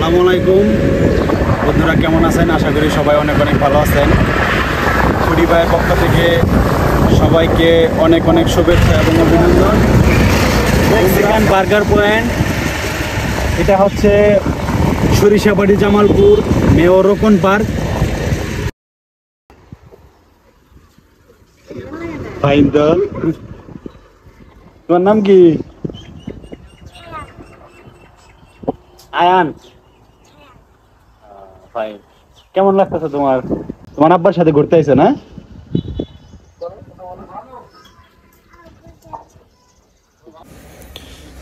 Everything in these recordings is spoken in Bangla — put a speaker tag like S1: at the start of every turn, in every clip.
S1: আসসালামু আলাইকুম বন্ধুরা, কেমন আছেন? আশা করি সবাই অনেক অনেক ভালো আছেন। ছুটি ভাইয়ের পক্ষ থেকে সবাইকে অনেক অনেক শুভেচ্ছা এবং অভিনন্দন। মেক্সিকান বার্গার পয়েন্ট, এটা হচ্ছে সরিষাবাড়ি, জামালপুর, মেয়র রোকন পার্ক। তোমার নাম কি? আয়ান। কেমন লাগতেছে তোমার? তোমার আব্বার সাথে ঘুরতে আইছো না?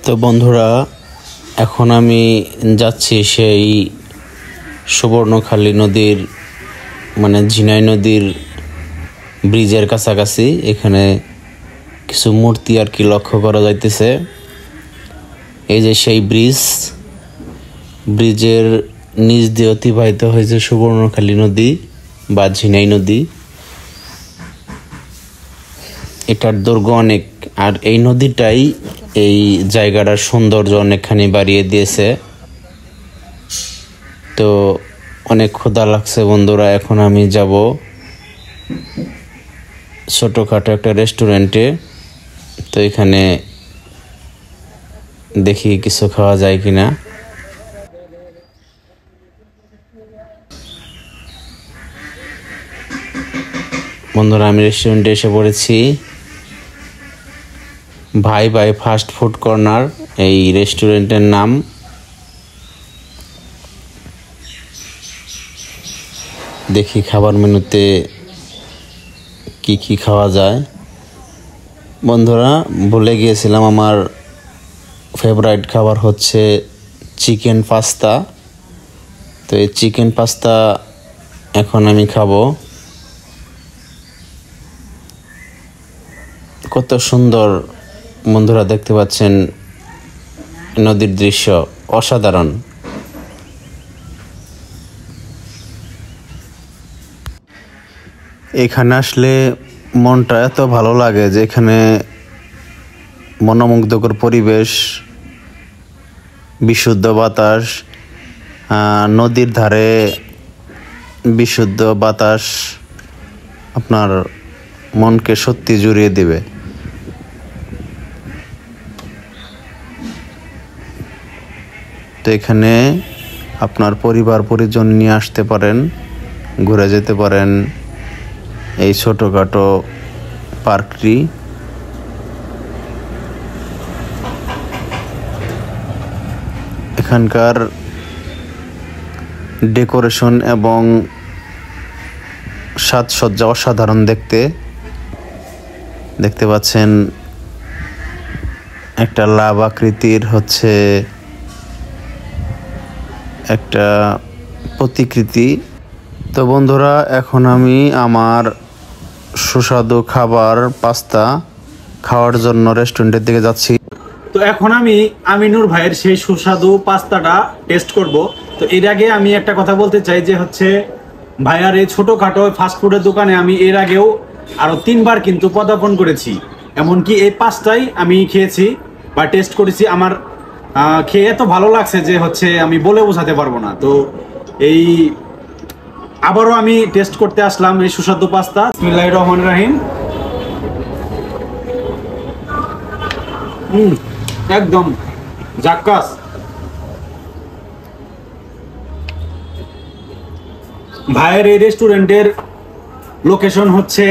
S2: তো বন্ধুরা, এখন আমি যাচ্ছি সেই সুবর্ণখালী নদীর ঝিনাই নদীর ব্রিজের কাছাকাছি। এখানে কিছু মূর্তি আর কি লক্ষ্য করা যাইতেছে। এই যে সেই ব্রিজের নিচ দিয়ে অতিবাহিত হয়েছে সুবর্ণখালী নদী বা ঝিনাই নদী। এটার দৈর্ঘ্য অনেক, আর এই নদীটাই এই জায়গাটার সৌন্দর্য অনেকখানি বাড়িয়ে দিয়েছে। তো অনেক ক্ষুধা লাগছে বন্ধুরা, এখন আমি যাব ছোটোখাটো একটা রেস্টুরেন্টে। তো এখানে দেখি কিছু খাওয়া যায় কিনা। বন্ধুরা, আমি রেস্টুরেন্টে এসে পড়েছি। ভাই ভাই ফাস্ট ফুড কর্নার এই রেস্টুরেন্টের নাম। দেখি খাবার মেনুতে কি কি খাওয়া যায়। বন্ধুরা, ভুলে গিয়েছিলাম, আমার ফেভারিট খাবার হচ্ছে চিকেন পাস্তা। তো এই চিকেন পাস্তা এখন আমি খাবো। কত সুন্দর বন্ধুরা, দেখতে পাচ্ছেন নদীর দৃশ্য, অসাধারণ। এখানে আসলে মনটা এত ভালো লাগে যে এখানে মনোমুগ্ধকর পরিবেশ, বিশুদ্ধ বাতাস, নদীর ধারে বিশুদ্ধ বাতাস আপনার মনকে সত্যি জুড়িয়ে দেবে। তো এখানে আপনার পরিবার পরিজন নিয়ে আসতে পারেন, ঘুরে যেতে পারেন এই ছোটোখাটো পার্কটি। এখানকার ডেকোরেশন এবং সাজসজ্জা অসাধারণ দেখতে পাচ্ছেন একটা লাভ আকৃতির হচ্ছে একটা প্রতিকৃতি। তো বন্ধুরা, এখন আমি আমার সুস্বাদু খাবার পাস্তা খাওয়ার জন্য রেস্টুরেন্টের দিকে যাচ্ছি।
S1: তো এখন আমি আমিনুর ভাইয়ের সেই সুস্বাদু পাস্তাটা টেস্ট করব। তো এর আগে আমি একটা কথা বলতে চাই যে হচ্ছে ভাইয়ার এই ছোটোখাটো ফাস্টফুডের দোকানে আমি এর আগেও আরও 3বার কিন্তু পদার্পণ করেছি। এমনকি এই পাস্তাই আমি খেয়েছি বা টেস্ট করেছি। আমার খেয়ে এত ভালো লাগছে যে হচ্ছে আমি বলে বোঝাতে পারবো না। তো এই আবারও আমি টেস্ট করতে আসলাম এই সুস্বাদু পাস্তা। বিসমিল্লাহির রহমানির রহিম। একদম জাক্কাস। ভাইয়ের এই রেস্টুরেন্টের লোকেশন হচ্ছে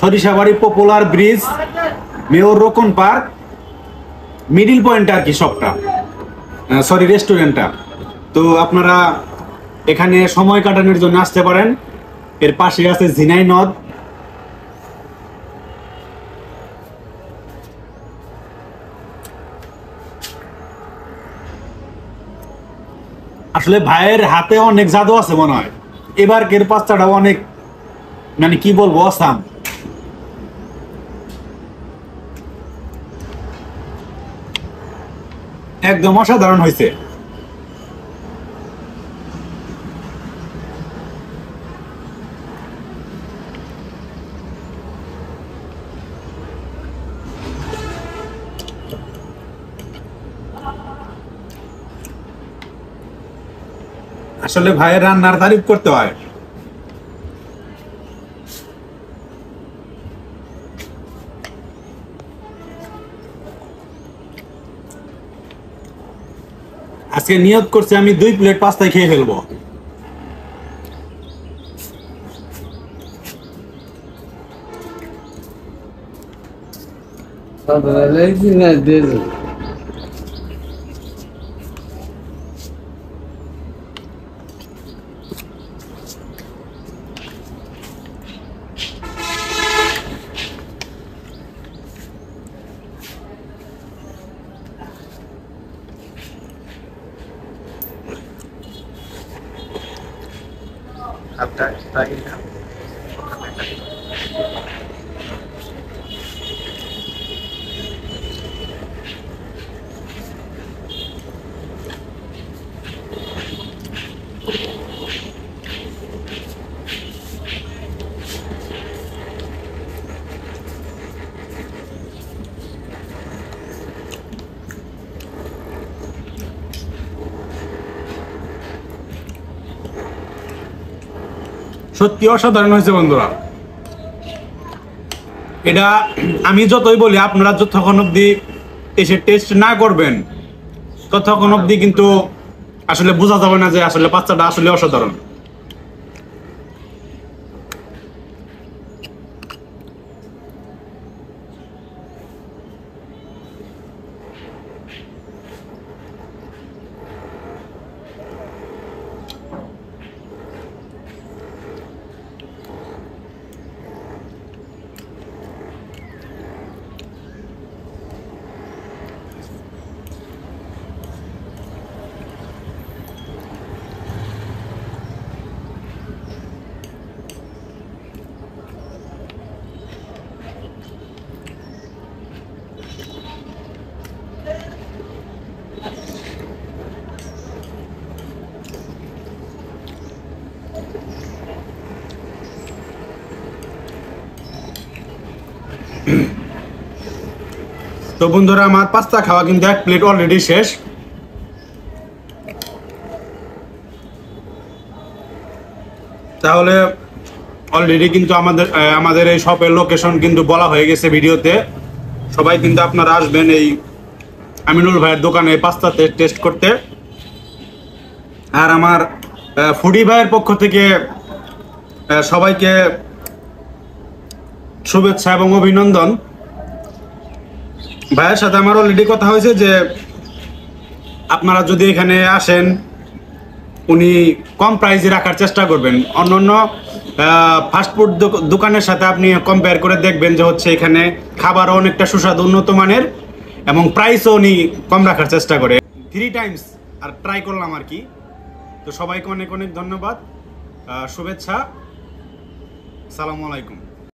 S1: সরিষাবাড়ি পপুলার ব্রিজ, মেয়র রোকন পার্ক, মিডিল পয়েন্ট আর কি শপটা, রেস্টুরেন্টটা। তো আপনারা এখানে সময় কাটানোর জন্য আসতে পারেন। এর পাশে আছে ঝিনাই নদ। আসলে ভাইয়ের হাতে অনেক জাদু আছে মনে হয়। এবার কের পাস্তাটা অনেক কি বলবো, অসাম। একদম অসাধারণ হয়েছে। আসলে ভাইয়ের রান্নার তারিফ করতে হয়। আজকে নিয়ত করছি আমি 2 প্লেট পাস্তা খেয়ে ফেলবো। সত্যি অসাধারণ হয়েছে বন্ধুরা। এটা আমি যতই বলি, আপনারা যতক্ষণ অব্দি এসে টেস্ট না করবেন ততক্ষণ অব্দি কিন্তু আসলে বোঝা যাবে না যে আসলে পাস্তাটা আসলে অসাধারণ। তো বন্ধুরা, আমার পাস্তা খাওয়া কিন্তু 1 প্লেট অলরেডি শেষ। তাহলে অলরেডি কিন্তু আমাদের এই শপের লোকেশন কিন্তু বলা হয়ে গেছে ভিডিওতে। সবাই কিন্তু আপনারা আসবেন এই আমিনুল ভাইয়ের দোকানে পাস্তাতে টেস্ট করতে। আর আমার ফুডি ভাইয়ের পক্ষ থেকে সবাইকে শুভেচ্ছা এবং অভিনন্দন। ভাইয়ের সাথে আমার অলরেডি কথা হয়েছে যে আপনারা যদি এখানে আসেন উনি কম প্রাইসে রাখার চেষ্টা করবেন। অন্যান্য ফাস্টফুড দোকানের সাথে আপনি কম্পেয়ার করে দেখবেন যে হচ্ছে এখানে খাবারও অনেকটা সুস্বাদু, উন্নত মানের, এবং প্রাইসও উনি কম রাখার চেষ্টা করে। 3 টাইমস আর ট্রাই করলাম আর কি। তো সবাইকে অনেক অনেক ধন্যবাদ, শুভেচ্ছা, সালামু আলাইকুম।